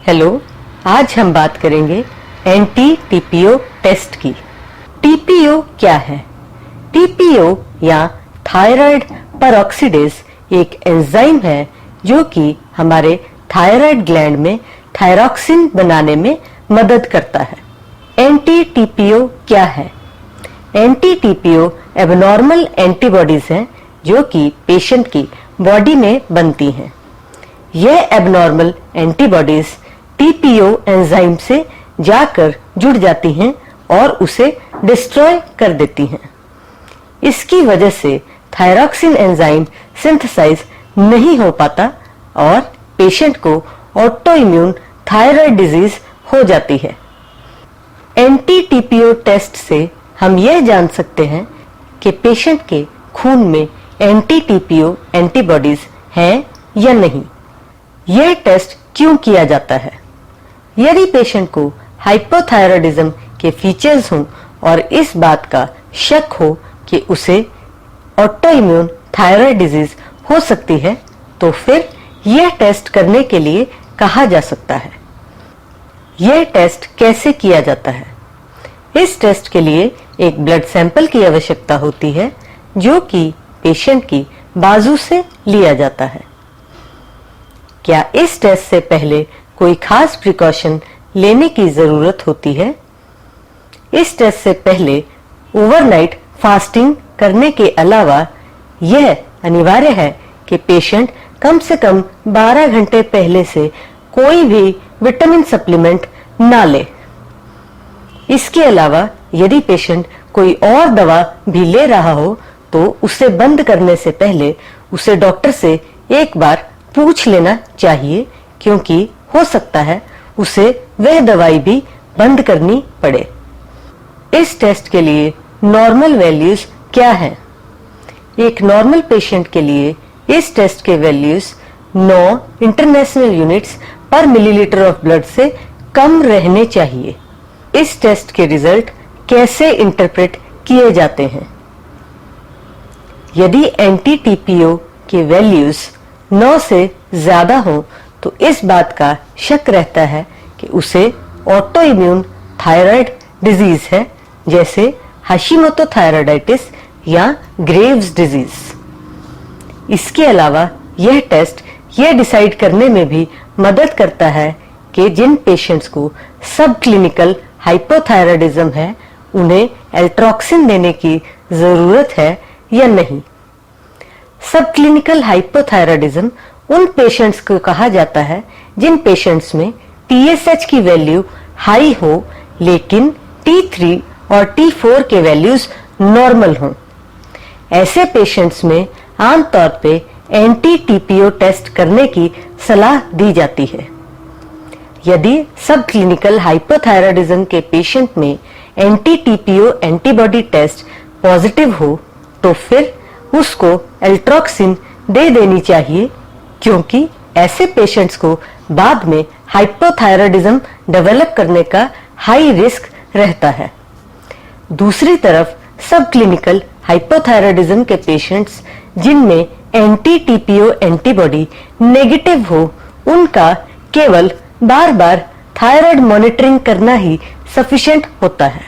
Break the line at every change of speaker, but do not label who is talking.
Hello, आज हम बात करेंगे एंटी टीपीओ टेस्ट की। टीपीओ क्या है? टीपीओ या थायराइड परऑक्सीडेज एक एंजाइम है जो कि हमारे थायराइड ग्लैंड में थायरॉक्सिन बनाने में मदद करता है। एंटी टीपीओ क्या है? एंटी टीपीओ एबनॉर्मल एंटीबॉडीज हैं जो कि पेशेंट की बॉडी में बनती हैं। यह एबनॉर्मल एंटीबॉडीज टीपीओ एंजाइम से जाकर जुड़ जाती हैं और उसे डिस्ट्रॉय कर देती हैं। इसकी वजह से थायरॉक्सिन एंजाइम सिंथेसाइज नहीं हो पाता और पेशेंट को ऑटो इम्यून थायराइड डिजीज हो जाती है। एंटी टीपीओ टेस्ट से हम यह जान सकते हैं कि पेशेंट के खून में एंटी टीपीओ एंटीबॉडीज हैं या नहीं। यह टेस्ट क्यों किया जाता है? यदि पेशेंट को हाइपोथायरायडिज्म के फीचर्स हों और इस बात का शक हो कि उसे ऑटो इम्यून थायराइड डिजीज हो सकती है तो फिर यह टेस्ट करने के लिए कहा जा सकता है। यह टेस्ट कैसे किया जाता है? इस टेस्ट के लिए एक ब्लड सैंपल की आवश्यकता होती है जो कि पेशेंट की बाजू से लिया जाता है। क्या इस टेस्ट से पहले कोई खास प्रिकॉशन लेने की जरूरत होती है? इस टेस्ट से पहले ओवरनाइट फास्टिंग करने के अलावा यह अनिवार्य है कि पेशेंट कम से कम 12 घंटे पहले से कोई भी विटामिन सप्लीमेंट ना ले। इसके अलावा यदि पेशेंट कोई और दवा भी ले रहा हो तो उसे बंद करने से पहले उसे डॉक्टर से एक बार पूछ लेना चाहिए, क्योंकि हो सकता है उसे वह दवाई भी बंद करनी पड़े। इस टेस्ट के लिए नॉर्मल वैल्यूज क्या है? एक नॉर्मल पेशेंट के लिए इस टेस्ट के वैल्यूज 9 इंटरनेशनल यूनिट्स पर मिलीलीटर ऑफ ब्लड से कम रहने चाहिए। इस टेस्ट के रिजल्ट कैसे इंटरप्रेट किए जाते हैं? यदि एंटी टीपीओ के वैल्यूज 9 से ज्यादा हो तो इस बात का शक रहता है कि उसे ऑटो इम्यून थायराइड डिजीज है, जैसे हाशिमोतो थायराइडाइटिस या ग्रेव्स डिजीज। इसके अलावा यह टेस्ट यह डिसाइड करने में भी मदद करता है कि जिन पेशेंट्स को सब क्लिनिकल हाइपोथायरायडिज्म है उन्हें एल्ट्रॉक्सिन देने की जरूरत है या नहीं। सब क्लिनिकल हाइपोथायरायडिज्म उन पेशेंट्स को कहा जाता है जिन पेशेंट्स में TSH की वैल्यू हाई हो लेकिन T3 और T4 के वैल्यूज नॉर्मल हों। ऐसे पेशेंट्स में आमतौर पे एंटी टीपीओ टेस्ट करने की सलाह दी जाती है। यदि सब क्लिनिकल हाइपोथायरायडिज्म के पेशेंट में anti TPO antibody test positive हो तो फिर उसको एल्ट्रॉक्सिन दे देनी चाहिए, क्योंकि ऐसे पेशेंट्स को बाद में हाइपोथायरायडिज्म डेवलप करने का हाई रिस्क रहता है। दूसरी तरफ सब क्लिनिकल हाइपोथायरायडिज्म के पेशेंट्स जिनमें एंटी टीपीओ एंटीबॉडी नेगेटिव हो उनका केवल बार-बार थायराइड मॉनिटरिंग करना ही सफिशिएंट होता है।